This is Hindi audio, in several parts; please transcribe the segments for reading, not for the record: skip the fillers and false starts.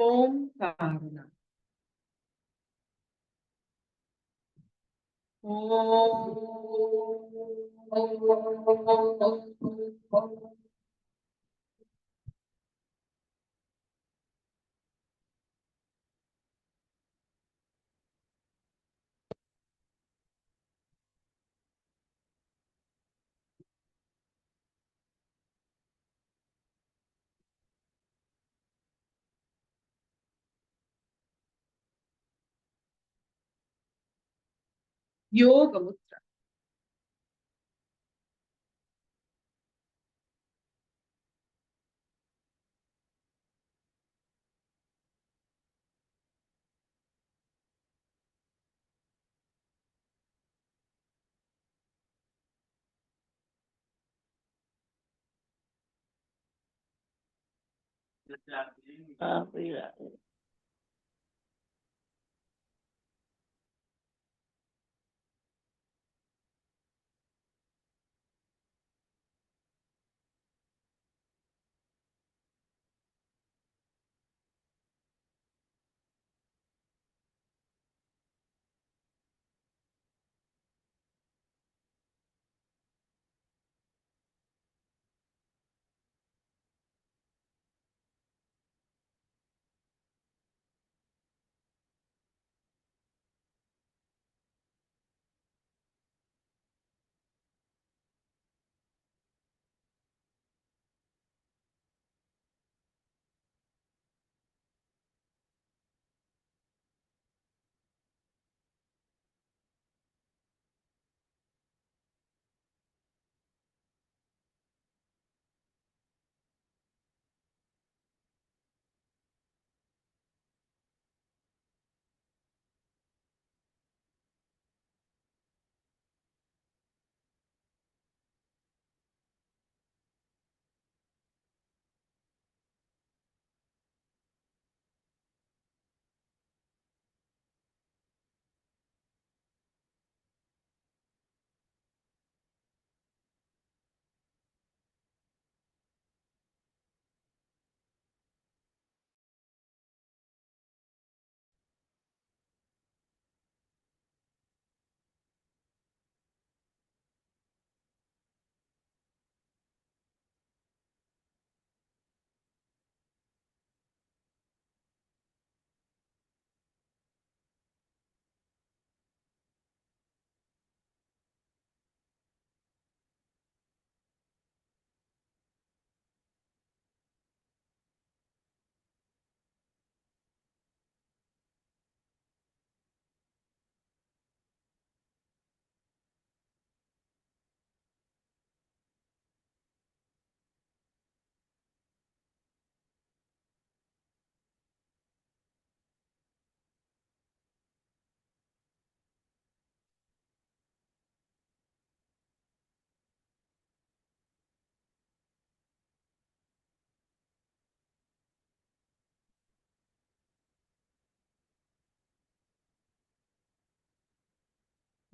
ओम कारना ओम। योग मुद्रा।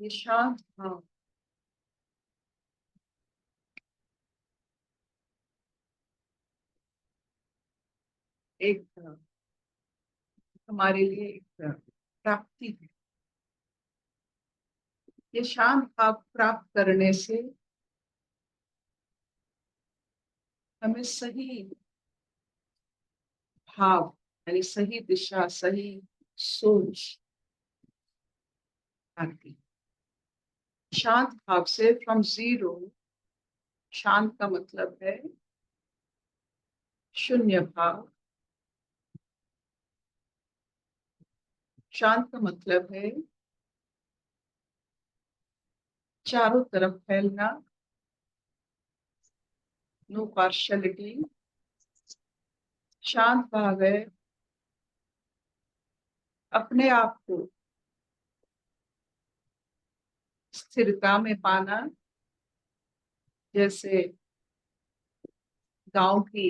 ये शांत भाव एक हमारे लिए एक प्राप्ति है। ये शांत भाव प्राप्त करने से हमें सही भाव यानी सही दिशा, सही सोच आती है। शांत भाव से फ्रॉम जीरो, शांत का मतलब है शून्य भाव। शांत का मतलब है चारों तरफ फैलना, नो पार्शलिटी। शांत भाव है अपने आप को स्थिरता में पाना। जैसे गांव की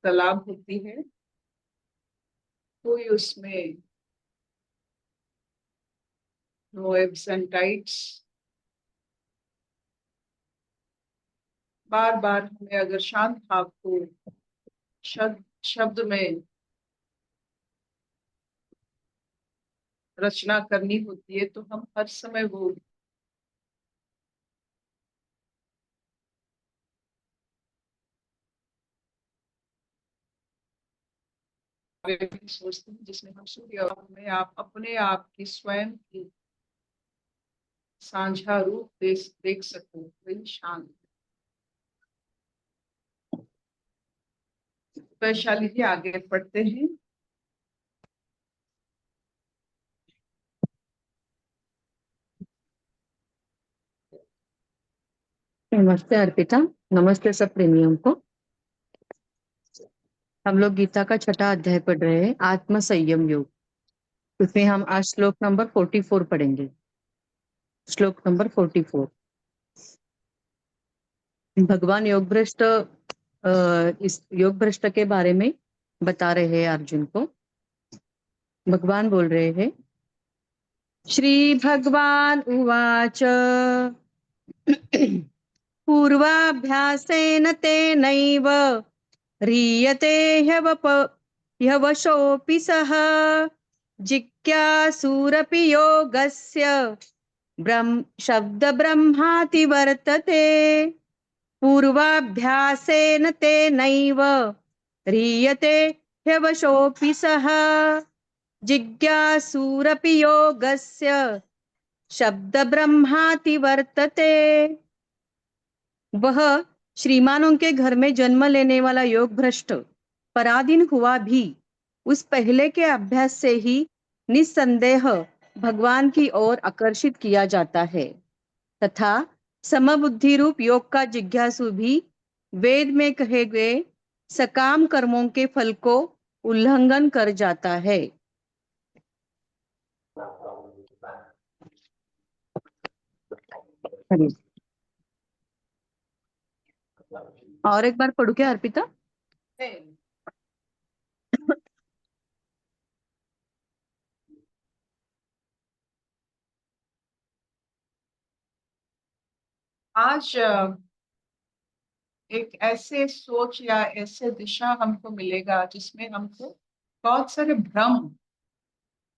तालाब होती है, कोई उसमें नो एब्स एंड टाइड्स। बार बार हमें अगर शांत भाव को शब्द शब्द में रचना करनी होती है तो हम हर समय वो सोचते हैं जिसमें हम सूर्य में आप अपने आप की स्वयं की साझा रूप देख सको, वही शांत। वैशाली जी आगे पढ़ते हैं। नमस्ते अर्पिता। नमस्ते सब प्रेमियों को। हम लोग गीता का छठा अध्याय पढ़ रहे हैं, आत्म संयम योग। उसमें हम आज श्लोक नंबर 44 पढ़ेंगे। श्लोक नंबर 44। भगवान योग भ्रष्ट इस योग भ्रष्ट के बारे में बता रहे हैं अर्जुन को। भगवान बोल रहे हैं, श्री भगवान उवाच पूर्वाभ्यासेन तेनैव ह्रियते ह्यवशोऽपि सः जिज्ञासूरपि योगस्य शब्दब्रह्माति वर्तते। पूर्वाभ्यासेन तेनैव ह्रियते ह्यवशोऽपि सः जिज्ञासूरपि योगस्य शब्दब्रह्माति वर्तते। वह श्रीमानों के घर में जन्म लेने वाला योग भ्रष्ट पराधीन हुआ भी उस पहले के अभ्यास से ही निस्संदेह भगवान की ओर आकर्षित किया जाता है, तथा समबुद्धि रूप योग का जिज्ञासु भी वेद में कहे गए सकाम कर्मों के फल को उल्लंघन कर जाता है। और एक बार पढ़ू क्या अर्पिता? आज एक ऐसे सोच या ऐसे दिशा हमको मिलेगा जिसमें हमको बहुत सारे भ्रम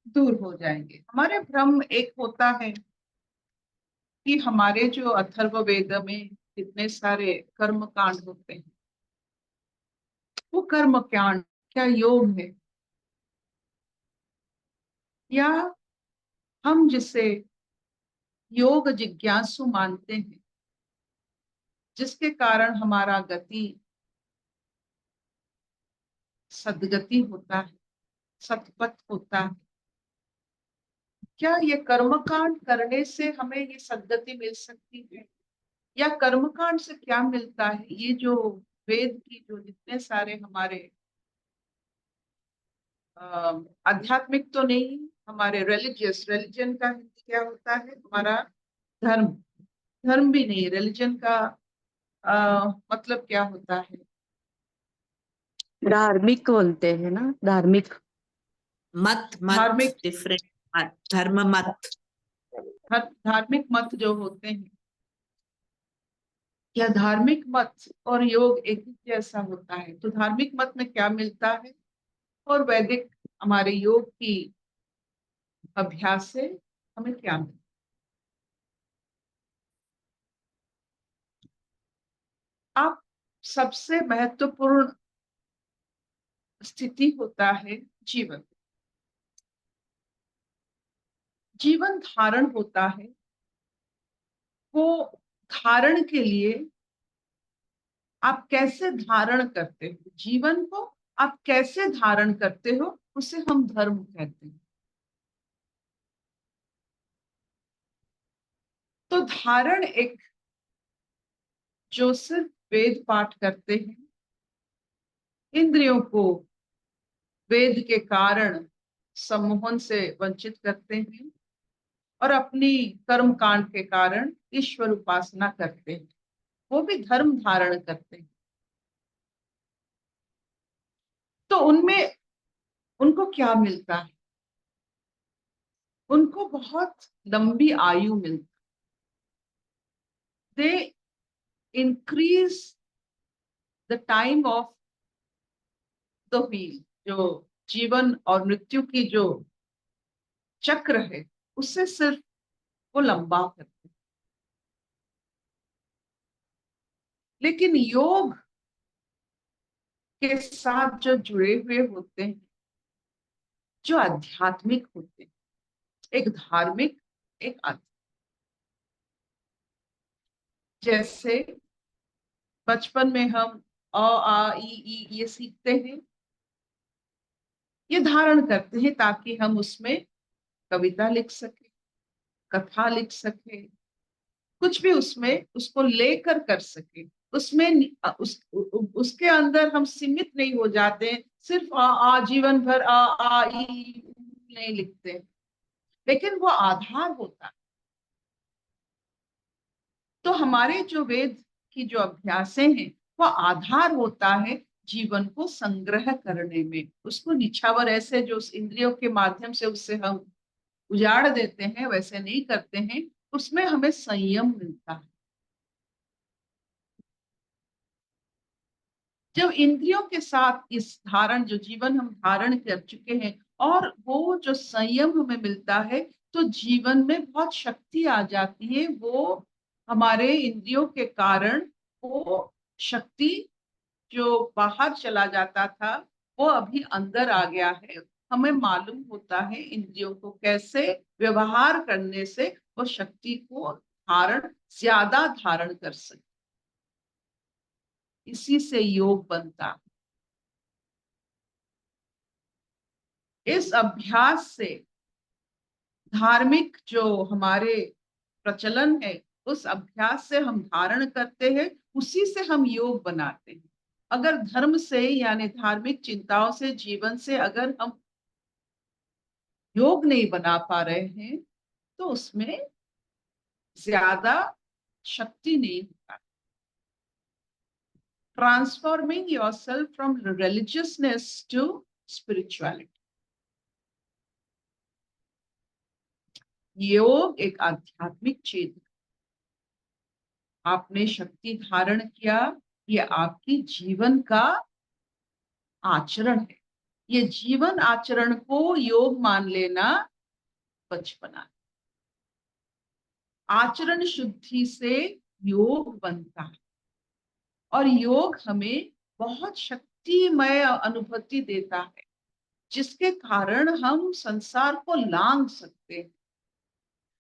दूर हो जाएंगे। हमारे भ्रम एक होता है कि हमारे जो अथर्व वेद में इतने सारे कर्म कांड होते हैं, वो कर्म कांड क्या योग है, या हम जिसे योग जिज्ञासु मानते हैं, जिसके कारण हमारा गति सदगति होता है, सतपथ होता है। क्या ये कर्मकांड करने से हमें ये सदगति मिल सकती है, या कर्मकांड से क्या मिलता है? ये जो वेद की जो जितने सारे हमारे आध्यात्मिक तो नहीं, हमारे रिलीजन का क्या होता है, हमारा धर्म। धर्म भी नहीं, रिलीजन का मतलब क्या होता है? धार्मिक बोलते हैं ना, धार्मिक मत धार्मिक डिफरेंट मत, धर्म मत, धार्मिक मत जो होते हैं, या धार्मिक मत और योग एक ही जैसा होता है? तो धार्मिक मत में क्या मिलता है और वैदिक हमारे योग की अभ्यास से हमें क्या मिलता है? आप सबसे महत्वपूर्ण स्थिति होता है जीवन। जीवन धारण होता है, वो धारण के लिए आप कैसे धारण करते हो जीवन को, आप कैसे धारण करते हो, उसे हम धर्म कहते हैं। तो धारण एक जो सिर्फ वेद पाठ करते हैं, इंद्रियों को वेद के कारण सम्मोहन से वंचित करते हैं और अपनी कर्म कांड के कारण ईश्वर उपासना करते हैं, वो भी धर्म धारण करते हैं। तो उनमें उनको क्या मिलता है? उनको बहुत लंबी आयु मिलती, they increase the time of ही जो जीवन और मृत्यु की जो चक्र है उससे सिर्फ वो लंबा करते हैं। लेकिन योग के साथ जो जुड़े हुए होते हैं, जो आध्यात्मिक होते हैं, एक धार्मिक, एक आध्यात्मिक, जैसे बचपन में हम अ आ इ ई ये सीखते हैं, ये धारण करते हैं ताकि हम उसमें कविता लिख सके, कथा लिख सके, कुछ भी उसमें उसको लेकर कर सके। उसमें उसके अंदर हम सीमित नहीं हो जाते हैं, सिर्फ आ जीवन भर आ ई नहीं लिखते, लेकिन वो आधार होता है। तो हमारे जो वेद की जो अभ्यासें हैं वो आधार होता है जीवन को संग्रह करने में। उसको निछावर ऐसे जो इंद्रियों के माध्यम से उससे हम उजाड़ देते हैं वैसे नहीं करते हैं, उसमें हमें संयम मिलता है। जब इंद्रियों के साथ इस धारण जो जीवन हम धारण कर चुके हैं और वो जो संयम हमें मिलता है, तो जीवन में बहुत शक्ति आ जाती है। वो हमारे इंद्रियों के कारण वो शक्ति जो बाहर चला जाता था वो अभी अंदर आ गया है। हमें मालूम होता है इंद्रियों को कैसे व्यवहार करने से वो शक्ति को धारण ज्यादा धारण कर सके। इसी से योग बनता है। इस अभ्यास से धार्मिक जो हमारे प्रचलन है उस अभ्यास से हम धारण करते हैं, उसी से हम योग बनाते हैं। अगर धर्म से यानी धार्मिक चिंताओं से जीवन से अगर हम योग नहीं बना पा रहे हैं तो उसमें ज्यादा शक्ति नहीं होता। Transforming yourself from religiousness to spirituality. योग एक आध्यात्मिक चेतना, आपने शक्ति धारण किया, ये आपकी जीवन का आचरण है। ये जीवन आचरण को योग मान लेना बचपना। आचरण शुद्धि से योग बनता है और योग हमें बहुत शक्तिमय अनुभूति देता है, जिसके कारण हम संसार को लांघ सकते हैं।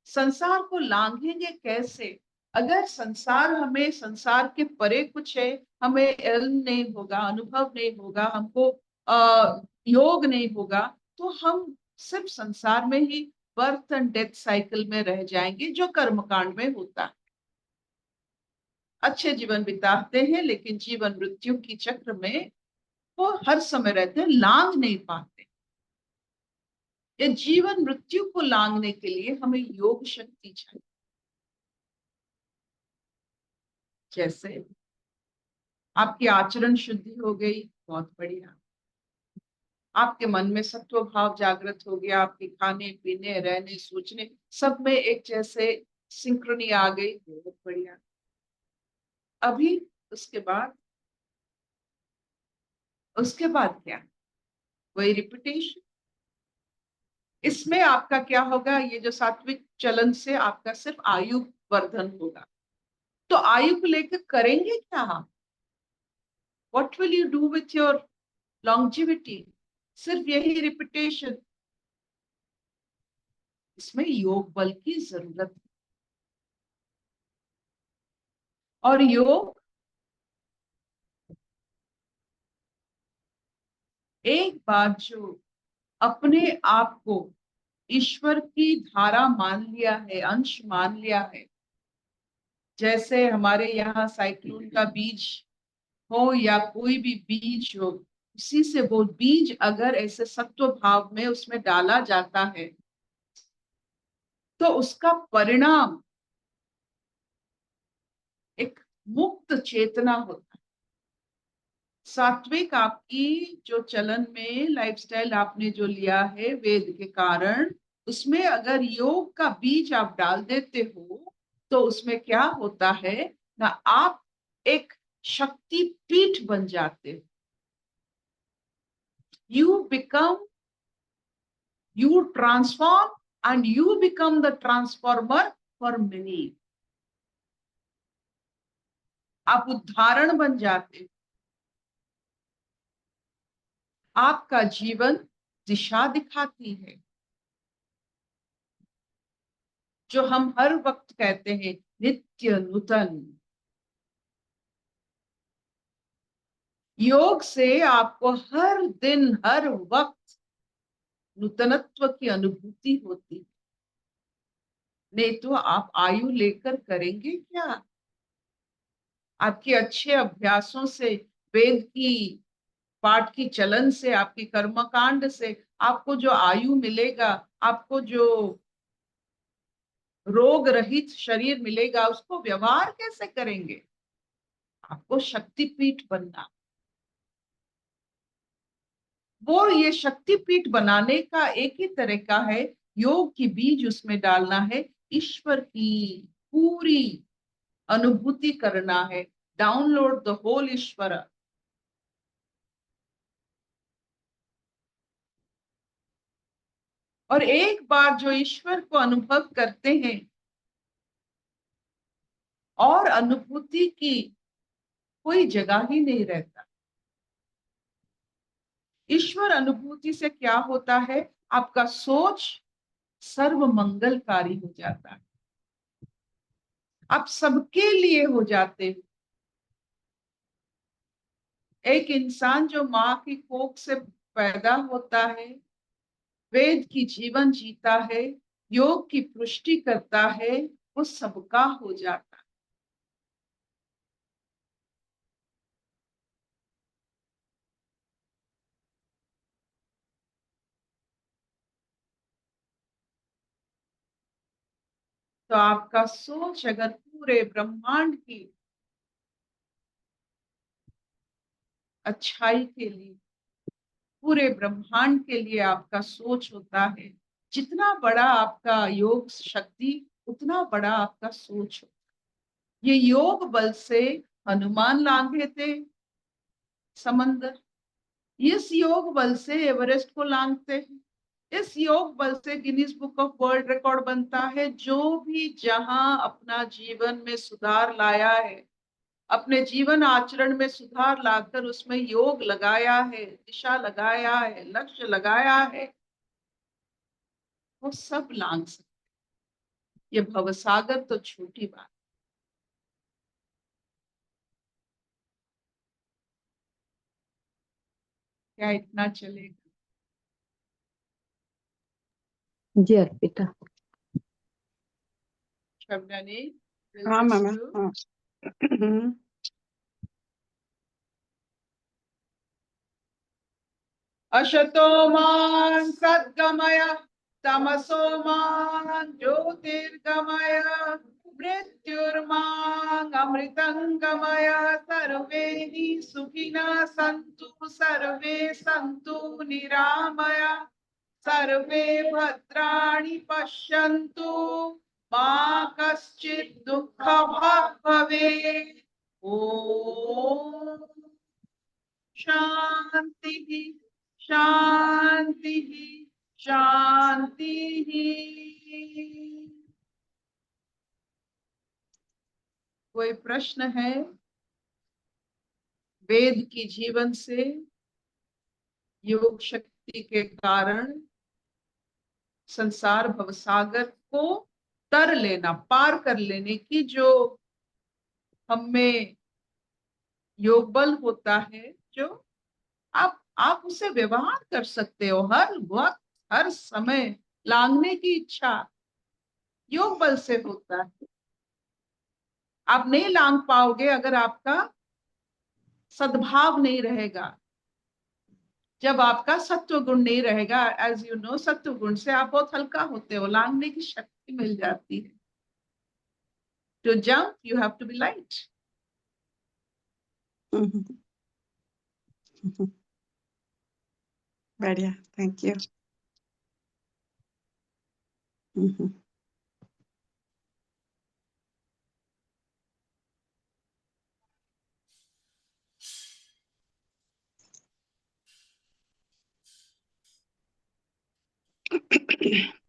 संसार को लांघेंगे कैसे? अगर संसार हमें संसार के परे कुछ है, हमें इल्म नहीं होगा, अनुभव नहीं होगा, हमको योग नहीं होगा, तो हम सिर्फ संसार में ही बर्थ एंड डेथ साइकिल में रह जाएंगे, जो कर्मकांड में होता है। अच्छे जीवन बिताते हैं लेकिन जीवन मृत्यु की चक्र में वो हर समय रहते हैं, लांघ नहीं पाते। ये जीवन मृत्यु को लांघने के लिए हमें योग शक्ति चाहिए। जैसे आपकी आचरण शुद्धि हो गई, बहुत बढ़िया। आपके मन में सत्व भाव जागृत हो गया, आपके खाने पीने रहने सोचने सब में एक जैसे सिंक्रोनी आ गई, बहुत बढ़िया। अभी उसके बाद क्या? वही रिपीटेशन। इसमें आपका क्या होगा? ये जो सात्विक चलन से आपका सिर्फ आयु वर्धन होगा। तो आयु को लेकर करेंगे क्या आप? What will you do with your longevity? सिर्फ यही रिपीटेशन। इसमें योग बल की जरूरत है। और योग एक बार जो अपने आप को ईश्वर की धारा मान लिया है, अंश मान लिया है, जैसे हमारे यहाँ साइक्लोन का बीज हो या कोई भी बीज हो, उसी से वो बीज अगर ऐसे सत्व भाव में उसमें डाला जाता है तो उसका परिणाम एक मुक्त चेतना होता है। सात्विक आपकी जो चलन में लाइफस्टाइल आपने जो लिया है वेद के कारण, उसमें अगर योग का बीज आप डाल देते हो तो उसमें क्या होता है ना, आप एक शक्ति पीठ बन जाते हो। you become, you transform and you become the transformer for many. आप उदाहरण बन जाते हो, आपका जीवन दिशा दिखाती है। जो हम हर वक्त कहते हैं नित्य नूतन, योग से आपको हर दिन हर वक्त नूतनत्व की अनुभूति होती है। नहीं तो आप आयु लेकर करेंगे क्या? आपके अच्छे अभ्यासों से, वेद की पाठ की चलन से, आपकी कर्मकांड से आपको जो आयु मिलेगा, आपको जो रोग रहित शरीर मिलेगा, उसको व्यवहार कैसे करेंगे? आपको शक्तिपीठ बनना, वो ये शक्तिपीठ बनाने का एक ही तरीका है, योग की बीज उसमें डालना है, ईश्वर की पूरी अनुभूति करना है, डाउनलोड द होल ईश्वर। और एक बार जो ईश्वर को अनुभव करते हैं, और अनुभूति की कोई जगह ही नहीं रहता। ईश्वर अनुभूति से क्या होता है? आपका सोच सर्व मंगलकारी हो जाता है, आप सबके लिए हो जाते हो। एक इंसान जो माँ की कोख से पैदा होता है, वेद की जीवन जीता है, योग की पुष्टि करता है, वो सबका हो जाता है। तो आपका सोच अगर पूरे ब्रह्मांड की अच्छाई के लिए, पूरे ब्रह्मांड के लिए आपका सोच होता है, जितना बड़ा आपका योग शक्ति, उतना बड़ा आपका सोच होता है। ये योग बल से हनुमान लांघे थे समंदर, इस योग बल से एवरेस्ट को लांघते हैं, इस योग बल से Guinness book of world record बनता है। जो भी जहां अपना जीवन में सुधार लाया है, अपने जीवन आचरण में सुधार लाकर उसमें योग लगाया है, दिशा लगाया है, लक्ष्य लगाया है, वो सब लांघ सकते। ये भवसागर तो छोटी बात, क्या इतना चलेगा? जी अर्पिता। शब्दानी, हाँ मामा हाँ। अशतो मा सद्गमय, तमसो मा ज्योतिर्गमय, मृत्युर्मामृतंगमय। सर्वे हि सुखिनः सन्तु, सर्वे सन्तु निरामया, सर्वे भद्राणि पश्यन्तु, मा कश्चित् दुःखभाग् भवेत्। ॐ शांति शांति शांति। कोई प्रश्न है? वेद की जीवन से, योग शक्ति के कारण संसार भवसागर को तर लेना, पार कर लेने की जो हम में योग बल होता है, जो आप उसे व्यवहार कर सकते हो हर वक्त हर समय, लांघने की इच्छा योग बल से होता है। आप नहीं लांघ पाओगे अगर आपका सद्भाव नहीं रहेगा, जब आपका सत्व गुण नहीं रहेगा। एज यू नो, सत्व गुण से आप बहुत हल्का होते हो, लांघने की शक्ति मिल जाती है। To jump you have to be light. बढ़िया, थैंक यू। Okay.